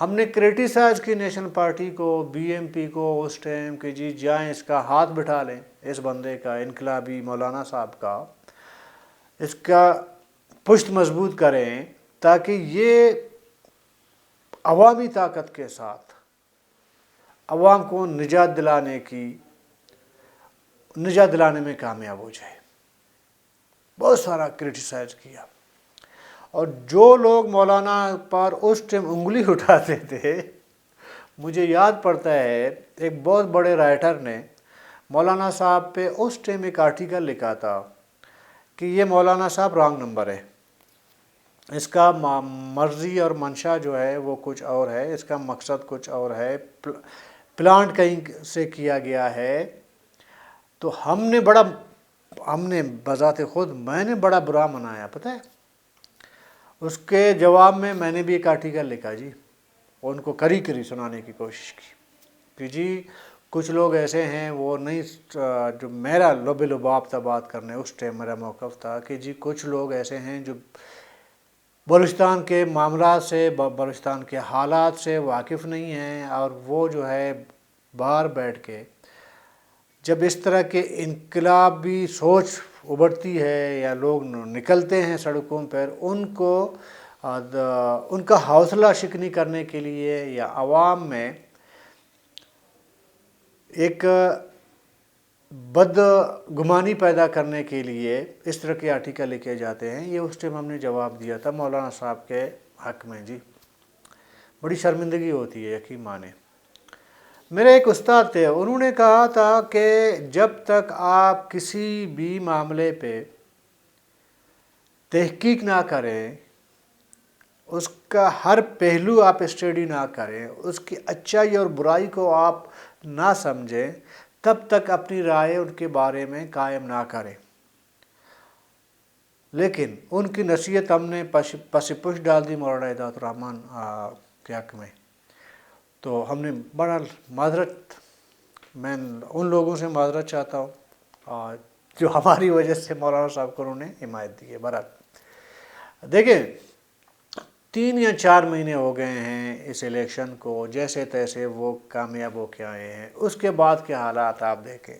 ہم نے کریٹیسائز کی نیشنل پارٹی کو، بی ایم پی کو اس ٹائم کہ جی جائیں اس کا ہاتھ بٹھا لیں، اس بندے کا، انقلابی مولانا صاحب کا، اس کا پشت مضبوط کریں تاکہ یہ عوامی طاقت کے ساتھ عوام کو نجات دلانے میں کامیاب ہو جائے۔ بہت سارا کرٹیسائز کیا، اور جو لوگ مولانا پر اس ٹائم انگلی اٹھاتے تھے، مجھے یاد پڑتا ہے ایک بہت بڑے رائٹر نے مولانا صاحب پہ اس ٹائم ایک آرٹیکل لکھا تھا کہ یہ مولانا صاحب رانگ نمبر ہے، اس کا مرضی اور منشا جو ہے وہ کچھ اور ہے، اس کا مقصد کچھ اور ہے، پلانٹ کہیں سے کیا گیا ہے۔ تو ہم نے بذات خود میں نے بڑا برا منایا، پتہ ہے۔ اس کے جواب میں نے بھی ایک آرٹیکل لکھا جی، ان کو کری سنانے کی کوشش کی کہ جی کچھ لوگ ایسے ہیں، وہ نہیں، جو میرا لب لباب تھا بات کرنے، اس ٹائم میرا موقف تھا کہ جی کچھ لوگ ایسے ہیں جو بلوچستان کے معاملات سے، بلوچستان کے حالات سے واقف نہیں ہیں، اور وہ جو ہے باہر بیٹھ کے جب اس طرح کے انقلابی سوچ ابھرتی ہے یا لوگ نکلتے ہیں سڑکوں پر، ان کا حوصلہ شکنی کرنے کے لیے یا عوام میں ایک بد گمانی پیدا کرنے کے لیے اس طرح کے آرٹیکل لکھے جاتے ہیں۔ یہ اس ٹائم ہم نے جواب دیا تھا مولانا صاحب کے حق میں جی۔ بڑی شرمندگی ہوتی ہے، یقین مانیں۔ میرے ایک استاد تھے، انہوں نے کہا تھا کہ جب تک آپ کسی بھی معاملے پہ تحقیق نہ کریں، اس کا ہر پہلو آپ اسٹڈی نہ کریں، اس کی اچھائی اور برائی کو آپ نہ سمجھیں، تب تک اپنی رائے ان کے بارے میں قائم نہ کریں۔ لیکن ان کی نصیحت ہم نے پس پش ڈال دی مولانا ہدایت الرحمن کے حق میں، تو ہم نے بڑا معذرت، میں ان لوگوں سے معذرت چاہتا ہوں جو ہماری وجہ سے مولانا صاحب کو انہوں نے حمایت دی ہے۔ برحال دیکھیں، 3 یا 4 مہینے ہو گئے ہیں اس الیکشن کو، جیسے تیسے وہ کامیاب ہو کے آئے ہیں۔ اس کے بعد کے حالات آپ دیکھیں،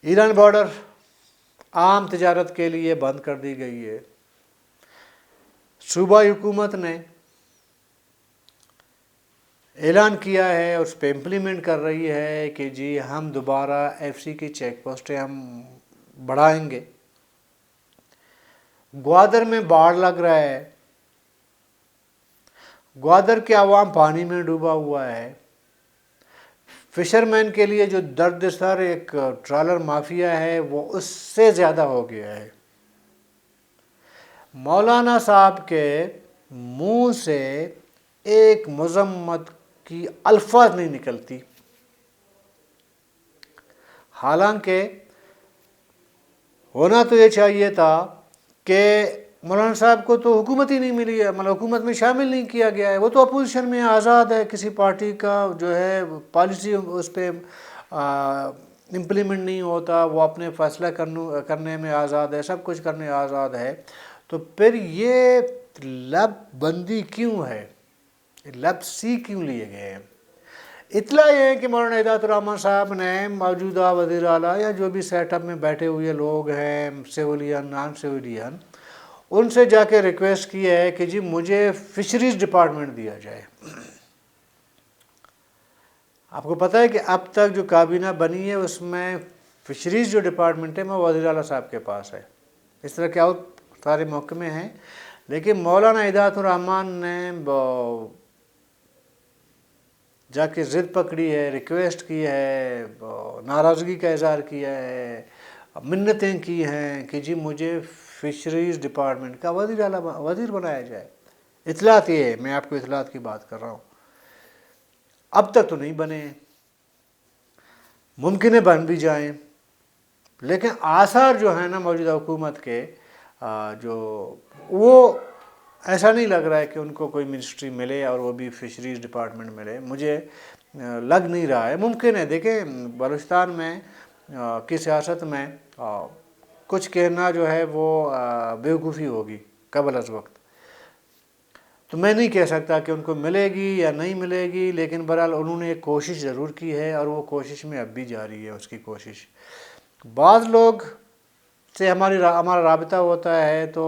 ایران بارڈر عام تجارت کے لیے بند کر دی گئی ہے۔ صوبائی حکومت نے اعلان کیا ہے، اس پہ امپلیمنٹ کر رہی ہے کہ جی ہم دوبارہ ایف سی کی چیک پوسٹیں ہم بڑھائیں گے۔ گوادر میں باڑھ لگ رہا ہے، گوادر کے عوام پانی میں ڈوبا ہوا ہے۔ فشرمین کے لیے جو درد سر ایک ٹرالر مافیا ہے، وہ اس سے زیادہ ہو گیا ہے۔ مولانا صاحب کے منہ سے ایک مذمت کی الفاظ نہیں نکلتی، حالانکہ ہونا تو یہ چاہیے تھا کہ مولانا صاحب کو تو حکومت ہی نہیں ملی ہے، مطلب حکومت میں شامل نہیں کیا گیا ہے، وہ تو اپوزیشن میں آزاد ہے، کسی پارٹی کا جو ہے پالیسی اس پہ امپلیمنٹ نہیں ہوتا، وہ اپنے فیصلہ کرنے میں آزاد ہے، سب کچھ کرنے آزاد ہے۔ تو پھر یہ لب بندی کیوں ہے، لب سی کیوں لیے گئے ہیں؟ اطلاع یہ ہے کہ مولانا ہدایت الرحمن صاحب نے موجودہ وزیر اعلیٰ یا جو بھی سیٹ اپ میں بیٹھے ہوئے لوگ ہیں، سویلین نان سویلین، ان سے جا کے ریکویسٹ کی ہے کہ جی مجھے فشریز ڈپارٹمنٹ دیا جائے۔ آپ کو پتہ ہے کہ اب تک جو کابینہ بنی ہے اس میں فشریز جو ڈپارٹمنٹ ہے وہ وزیر اعلیٰ صاحب کے پاس ہے، اس طرح کے اور سارے محکمے ہیں، لیکن مولانا ہدایت الرحمن نے جا کے ضد پکڑی ہے، ریکویسٹ کی ہے، ناراضگی کا اظہار کیا ہے، منتیں کی ہیں کہ جی مجھے فشریز ڈپارٹمنٹ کا وزیر بنایا جائے۔ اطلاعات یہ ہے، میں آپ کو اطلاعات کی بات کر رہا ہوں، اب تک تو نہیں بنے، ممکن ہے بن بھی جائیں، لیکن آثار جو ہیں نا موجودہ حکومت کے، جو وہ ایسا نہیں لگ رہا ہے کہ ان کو کوئی منسٹری ملے اور وہ بھی فشریز ڈپارٹمنٹ ملے، مجھے لگ نہیں رہا ہے۔ ممکن ہے، دیکھیں بلوچستان میں کی سیاست میں کچھ کہنا جو ہے وہ بیوقوفی ہوگی قبل از وقت، تو میں نہیں کہہ سکتا کہ ان کو ملے گی یا نہیں ملے گی، لیکن بہرحال انہوں نے ایک کوشش ضرور کی ہے، اور وہ کوشش میں اب بھی جاری ہے اس کی کوشش۔ بعض لوگ سے ہمارا رابطہ ہوتا ہے تو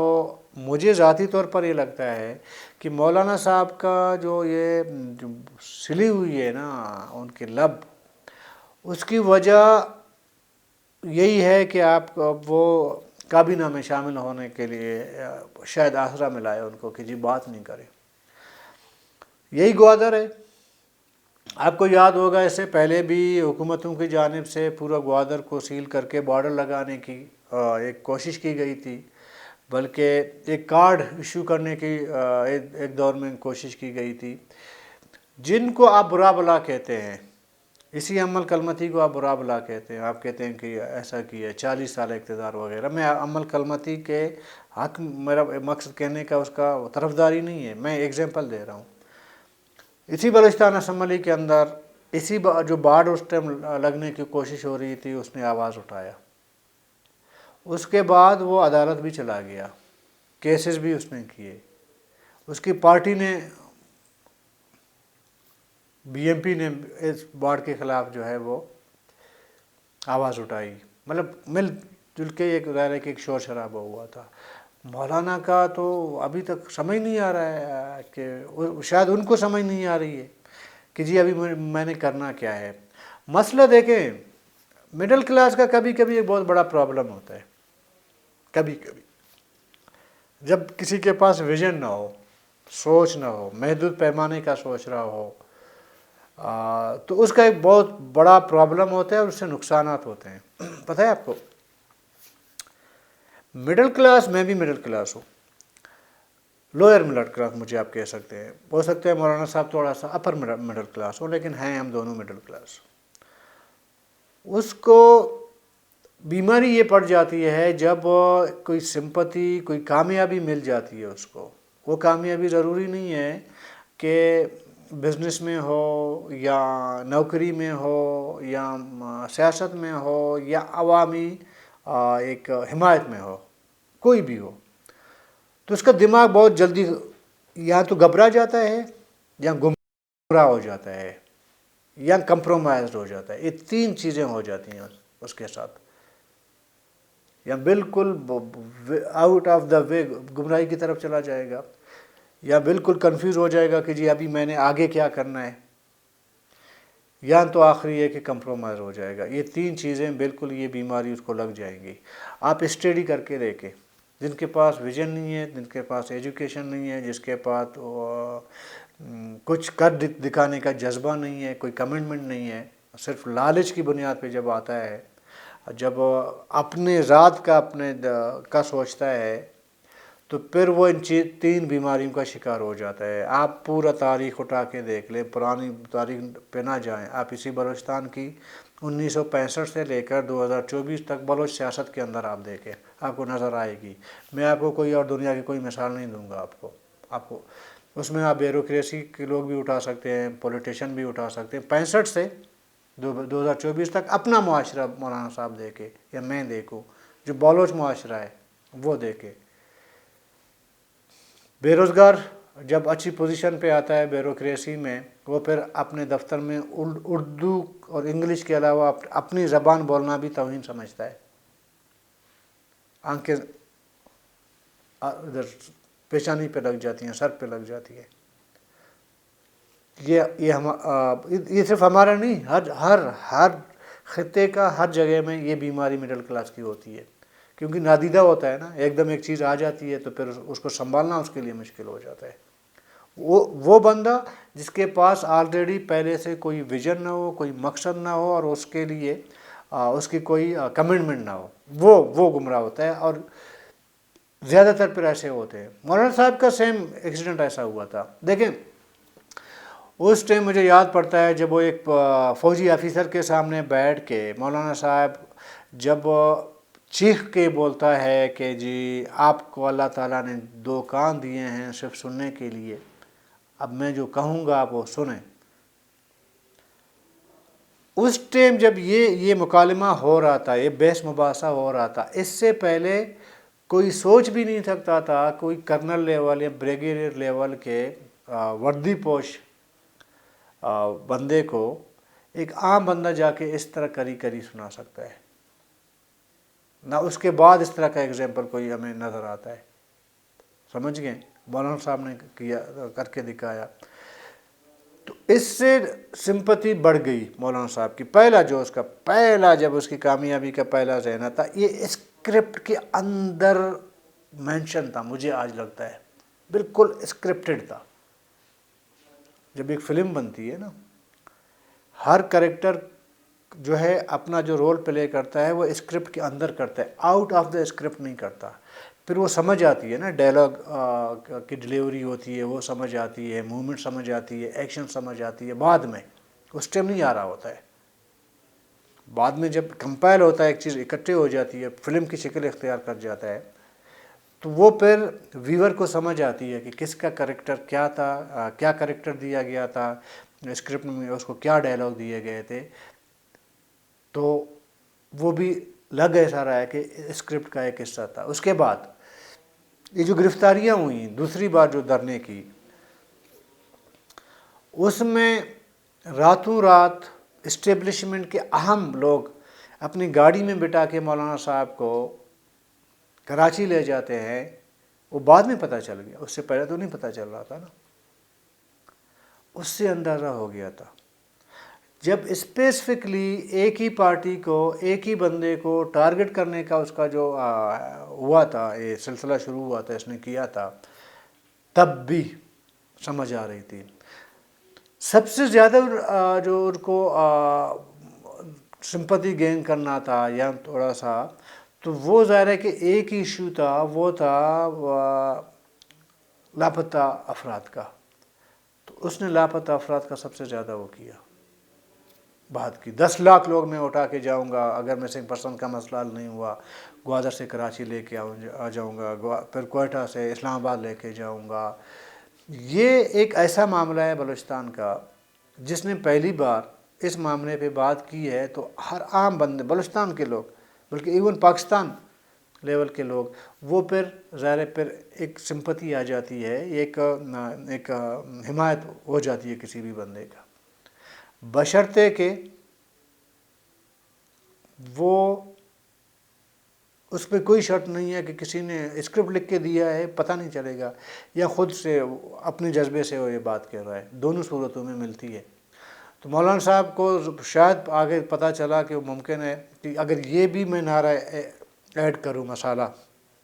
مجھے ذاتی طور پر یہ لگتا ہے کہ مولانا صاحب کا جو یہ جو سلی ہوئی ہے نا ان کے لب، اس کی وجہ یہی ہے کہ آپ وہ کابینہ میں شامل ہونے کے لیے شاید آسرا ملا ہے ان کو کہ جی بات نہیں کرے، یہی گوادر ہے۔ آپ کو یاد ہوگا اس سے پہلے بھی حکومتوں کی جانب سے پورا گوادر کو سیل کر کے بارڈر لگانے کی ایک کوشش کی گئی تھی، بلکہ ایک کارڈ ایشو کرنے کی ایک دور میں کوشش کی گئی تھی، جن کو آپ برا بلا کہتے ہیں، اسی عمل کلمتی کو آپ برا بلا کہتے ہیں، آپ کہتے ہیں کہ ایسا کیا 40 سال اقتدار وغیرہ۔ میں عمل کلمتی کے حق، میرا مقصد کہنے کا اس کا طرفداری نہیں ہے، میں ایگزامپل دے رہا ہوں۔ اسی بلوچستان اسمبلی کے اندر اسی جو بارڈ اس ٹائم لگنے کی کوشش ہو رہی تھی، اس نے آواز اٹھایا، اس کے بعد وہ عدالت بھی چلا گیا، کیسز بھی اس نے کیے، اس کی پارٹی نے بی ایم پی نے اس بارڈ کے خلاف جو ہے وہ آواز اٹھائی، مطلب مل جل کے ایک ظاہر کہ ایک شور شرابہ ہوا تھا۔ مولانا کا تو ابھی تک سمجھ نہیں آ رہا ہے کہ شاید ان کو سمجھ نہیں آ رہی ہے کہ جی ابھی میں نے کرنا کیا ہے۔ مسئلہ دیکھیں، مڈل کلاس کا کبھی کبھی ایک بہت بڑا پرابلم ہوتا ہے، کبھی کبھی جب کسی کے پاس ویژن نہ ہو، سوچ نہ ہو، محدود پیمانے کا سوچ رہا ہو، تو اس کا ایک بہت بڑا پرابلم ہوتا ہے اور اس سے نقصانات ہوتے ہیں۔ پتہ ہے آپ کو، مڈل کلاس، میں بھی مڈل کلاس ہوں، لوئر مڈل کلاس مجھے آپ کہہ سکتے ہیں، ہو سکتا ہے مولانا صاحب تھوڑا سا اپر مڈل کلاس ہو، لیکن ہیں ہم دونوں مڈل کلاس۔ اس کو بیماری یہ پڑ جاتی ہے جب کوئی سمپتی، کوئی کامیابی مل جاتی ہے اس کو، وہ کامیابی ضروری نہیں ہے کہ بزنس میں ہو یا نوکری میں ہو یا سیاست میں ہو یا عوامی ایک حمایت میں ہو، کوئی بھی ہو، تو اس کا دماغ بہت جلدی یا تو گھبرا جاتا ہے یا گمراہ ہو جاتا ہے یا کمپرومائزڈ ہو جاتا ہے۔ یہ تین چیزیں ہو جاتی ہیں اس کے ساتھ، یا بالکل آؤٹ آف دا وے گمراہی کی طرف چلا جائے گا، یا بالکل کنفیوز ہو جائے گا کہ جی ابھی میں نے آگے کیا کرنا ہے، یا تو آخری ہے کہ کمپرومائز ہو جائے گا۔ یہ تین چیزیں بالکل یہ بیماری اس کو لگ جائیں گی۔ آپ اسٹڈی کر کے دیکھیں، جن کے پاس ویژن نہیں ہے، جن کے پاس ایجوکیشن نہیں ہے، جس کے پاس کچھ کر دکھانے کا جذبہ نہیں ہے، کوئی کمٹمنٹ نہیں ہے، صرف لالچ کی بنیاد پہ جب آتا ہے، جب اپنے ذات کا اپنے کا سوچتا ہے، تو پھر وہ ان تین بیماریوں کا شکار ہو جاتا ہے۔ آپ پورا تاریخ اٹھا کے دیکھ لیں، پرانی تاریخ پہ نہ جائیں، آپ اسی بلوچستان کی 1965 سے لے کر 2024 تک بلوچ سیاست کے اندر آپ دیکھیں، آپ کو نظر آئے گی۔ میں آپ کو کوئی اور دنیا کی کوئی مثال نہیں دوں گا آپ کو اس میں آپ بیوروکریسی کے لوگ بھی اٹھا سکتے ہیں، پولیٹیشین بھی اٹھا سکتے ہیں۔ 65 سے 2024 تک اپنا معاشرہ مولانا صاحب دیکھے یا میں دیکھوں، جو بلوچ معاشرہ ہے وہ دیکھے۔ بے روزگار جب اچھی پوزیشن پہ آتا ہے بیوروکریسی میں، وہ پھر اپنے دفتر میں اردو اور انگلش کے علاوہ اپنی زبان بولنا بھی توہین سمجھتا ہے، آنکھیں ادھر پیشانی پہ لگ جاتی ہیں، سر پہ لگ جاتی ہے۔ یہ صرف ہمارا نہیں، ہر خطے کا، ہر جگہ میں یہ بیماری مڈل کلاس کی ہوتی ہے، کیونکہ نادیدہ ہوتا ہے نا، ایک دم ایک چیز آ جاتی ہے تو پھر اس کو سنبھالنا اس کے لیے مشکل ہو جاتا ہے۔ وہ بندہ جس کے پاس آلریڈی پہلے سے کوئی ویژن نہ ہو، کوئی مقصد نہ ہو، اور اس کے لیے اس کی کوئی کمٹمنٹ نہ ہو، وہ گمراہ ہوتا ہے، اور زیادہ تر پھر ایسے ہوتے ہیں۔ مولانا صاحب کا سیم ایکسیڈنٹ ایسا ہوا تھا، دیکھیں اس ٹائم مجھے یاد پڑتا ہے جب وہ ایک فوجی آفیسر کے سامنے بیٹھ کے مولانا صاحب جب چیخ کے بولتا ہے کہ جی آپ کو اللہ تعالیٰ نے 2 کان دیے ہیں صرف سننے کے لیے، اب میں جو کہوں گا آپ وہ سنیں۔ اس ٹائم جب یہ مکالمہ ہو رہا تھا، یہ بحث مباحثہ ہو رہا تھا، اس سے پہلے کوئی سوچ بھی نہیں سکتا تھا کوئی کرنل لیول یا بریگیڈیئر لیول کے وردی پوش بندے کو ایک عام بندہ جا کے اس طرح کری سنا سکتا ہے. نہ اس کے بعد اس طرح کا ایگزامپل کوئی ہمیں نظر آتا ہے. سمجھ گئے؟ مولانا صاحب نے کیا کر کے دکھایا. تو اس سے سمپتی بڑھ گئی مولانا صاحب کی. جب اس کی کامیابی کا پہلا ذہن تھا یہ اسکرپٹ کے اندر مینشن تھا. مجھے آج لگتا ہے بالکل اسکرپٹڈ تھا. جب ایک فلم بنتی ہے نا، ہر کریکٹر جو ہے اپنا جو رول پلے کرتا ہے وہ اسکرپٹ کے اندر کرتا ہے، آؤٹ آف دا اسکرپٹ نہیں کرتا. پھر وہ سمجھ آتی ہے نا، ڈائلاگ کی ڈلیوری ہوتی ہے وہ سمجھ آتی ہے، موومنٹ سمجھ آتی ہے، ایکشن سمجھ آتی ہے بعد میں، اس ٹائم نہیں آ رہا ہوتا ہے. بعد میں جب کمپائل ہوتا ہے ایک چیز اکٹھے ہو جاتی ہے، فلم کی شکل اختیار کر جاتا ہے، تو وہ پھر ویور کو سمجھ آتی ہے کہ کس کا کریکٹر کیا تھا، کیا کریکٹر دیا گیا تھا اسکرپٹ میں، اس کو کیا ڈائلاگ دیے گئے تھے. تو وہ بھی لگ ایسا رہا ہے کہ اسکرپٹ کا ایک حصہ تھا. اس کے بعد یہ جو گرفتاریاں ہوئیں دوسری بار جو دھرنے کی، اس میں راتوں رات اسٹیبلشمنٹ کے اہم لوگ اپنی گاڑی میں بٹھا کے مولانا صاحب کو کراچی لے جاتے ہیں. وہ بعد میں پتہ چل گیا، اس سے پہلے تو نہیں پتہ چل رہا تھا نا. اس سے اندازہ ہو گیا تھا جب اسپیسیفکلی ایک ہی پارٹی کو، ایک ہی بندے کو ٹارگٹ کرنے کا اس کا جو ہوا تھا، یہ سلسلہ شروع ہوا تھا، اس نے کیا تھا، تب بھی سمجھ آ رہی تھی. سب سے زیادہ جو ان کو سمپتی گین کرنا تھا یا تھوڑا سا، تو وہ ظاہر ہے کہ ایک ہی ایشو تھا، وہ تھا لاپتہ افراد کا. تو اس نے لاپتہ افراد کا سب سے زیادہ وہ کیا، بات کی. 10 لاکھ لوگ میں اٹھا کے جاؤں گا اگر مسنگ پرسن کا مسئلہ حل نہیں ہوا. گوادر سے کراچی لے کے آ جاؤں گا، پھر کوئٹہ سے اسلام آباد لے کے جاؤں گا. یہ ایک ایسا معاملہ ہے بلوچستان کا جس نے پہلی بار اس معاملے پہ بات کی ہے. تو ہر عام بندے، بلوچستان کے لوگ، بلکہ ایون پاکستان لیول کے لوگ، وہ پھر ظاہر پھر ایک سمپتی آ جاتی ہے، ایک حمایت ہو جاتی ہے کسی بھی بندے کا، بشرطے کہ وہ اس پہ کوئی شرط نہیں ہے کہ کسی نے اسکرپٹ لکھ کے دیا ہے پتہ نہیں چلے گا، یا خود سے اپنے جذبے سے وہ یہ بات کہہ رہا ہے. دونوں صورتوں میں ملتی ہے. تو مولانا صاحب کو شاید آگے پتہ چلا کہ ممکن ہے کہ اگر یہ بھی میں نعرہ ایڈ کروں مسالہ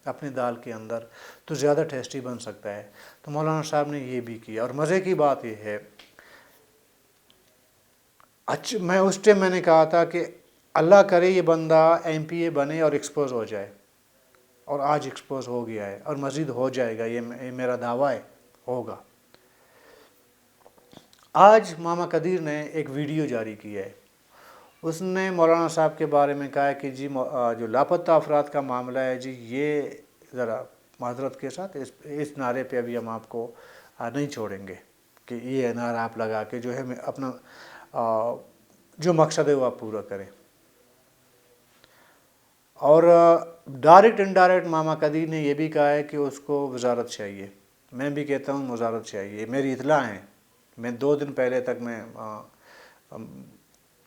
اپنی دال کے اندر تو زیادہ ٹیسٹی بن سکتا ہے. تو مولانا صاحب نے یہ بھی کیا. اور مزے کی بات یہ ہے، میں اس ٹائم میں نے کہا تھا کہ اللہ کرے یہ بندہ ایم پی اے بنے اور ایکسپوز ہو جائے، اور آج ایکسپوز ہو گیا ہے اور مزید ہو جائے گا، یہ میرا دعویٰ ہے، ہوگا. آج ماما قدیر نے ایک ویڈیو جاری کی ہے. اس نے مولانا صاحب کے بارے میں کہا ہے کہ جی جو لاپتہ افراد کا معاملہ ہے جی، یہ ذرا معذرت کے ساتھ اس نعرے پہ ابھی ہم آپ کو نہیں چھوڑیں گے کہ یہ نعرہ آپ لگا کے جو ہے اپنا جو مقصد ہے وہ آپ پورا کریں. اور ڈائریکٹ انڈائریکٹ ماما قدیر نے یہ بھی کہا ہے کہ اس کو وزارت چاہیے. میں بھی کہتا ہوں وزارت چاہیے. میری اطلاع ہے، میں 2 دن پہلے تک میں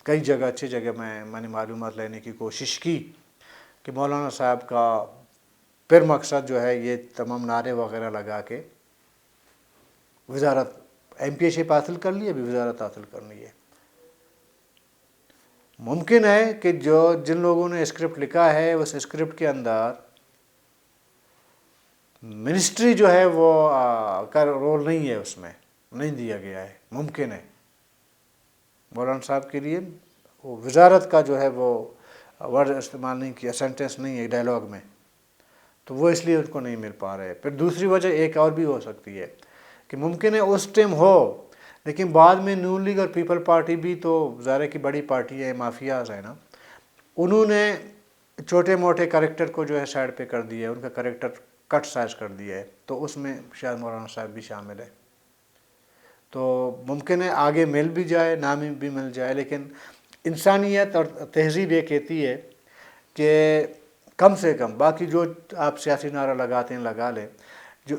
کئی جگہ، اچھی جگہ میں نے معلومات لینے کی کوشش کی کہ مولانا صاحب کا پھر مقصد جو ہے یہ تمام نعرے وغیرہ لگا کے وزارت، ایم پی اے شپ حاصل کر لی، ابھی وزارت حاصل کرنی ہے. ممکن ہے کہ جن لوگوں نے اسکرپٹ لکھا ہے اس اسکرپٹ کے اندر منسٹری جو ہے وہ کا رول نہیں ہے، اس میں نہیں دیا گیا ہے. ممکن ہے مولانا صاحب کے لیے وہ وزارت کا جو ہے وہ ورڈ استعمال نہیں کیا، سینٹنس نہیں ہے ڈائلاگ میں، تو وہ اس لیے ان کو نہیں مل پا رہے. پھر دوسری وجہ ایک اور بھی ہو سکتی ہے کہ ممکن ہے اس ٹائم ہو، لیکن بعد میں نون لیگ اور پیپل پارٹی بھی تو ظاہر کی بڑی پارٹی ہے، مافیاز ہے نا، انہوں نے چھوٹے موٹے کریکٹر کو جو ہے سائڈ پہ کر دیا ہے، ان کا کریکٹر کٹ سائز کر دیا ہے. تو اس میں شاید مولانا صاحب بھی شامل ہے. تو ممکن ہے آگے مل بھی جائے، نام بھی مل جائے، لیکن انسانیت اور تہذیب یہ کہتی ہے کہ کم سے کم باقی جو آپ سیاسی نعرہ لگاتے ہیں لگا لیں، جو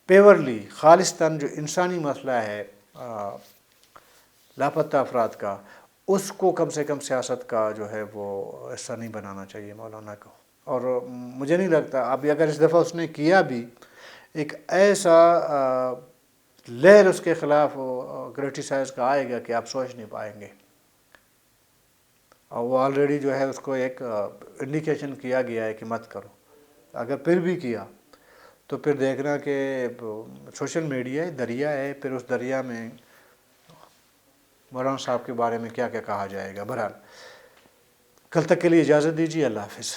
پیورلی خالصتاً جو انسانی مسئلہ ہے لاپتہ افراد کا، اس کو کم سے کم سیاست کا جو ہے وہ حصہ نہیں بنانا چاہیے مولانا کو. اور مجھے نہیں لگتا ابھی اگر اس دفعہ اس نے کیا بھی، ایک ایسا لہر اس کے خلاف کرٹیسائز کا آئے گا کہ آپ سوچ نہیں پائیں گے. اور وہ آلریڈی جو ہے اس کو ایک انڈیکیشن کیا گیا ہے کہ مت کرو. اگر پھر بھی کیا تو پھر دیکھنا کہ سوشل میڈیا دریا ہے، پھر اس دریا میں مولانا صاحب کے بارے میں کیا کیا کہا جائے گا. بہرحال کل تک کے لیے اجازت دیجیے. اللہ حافظ.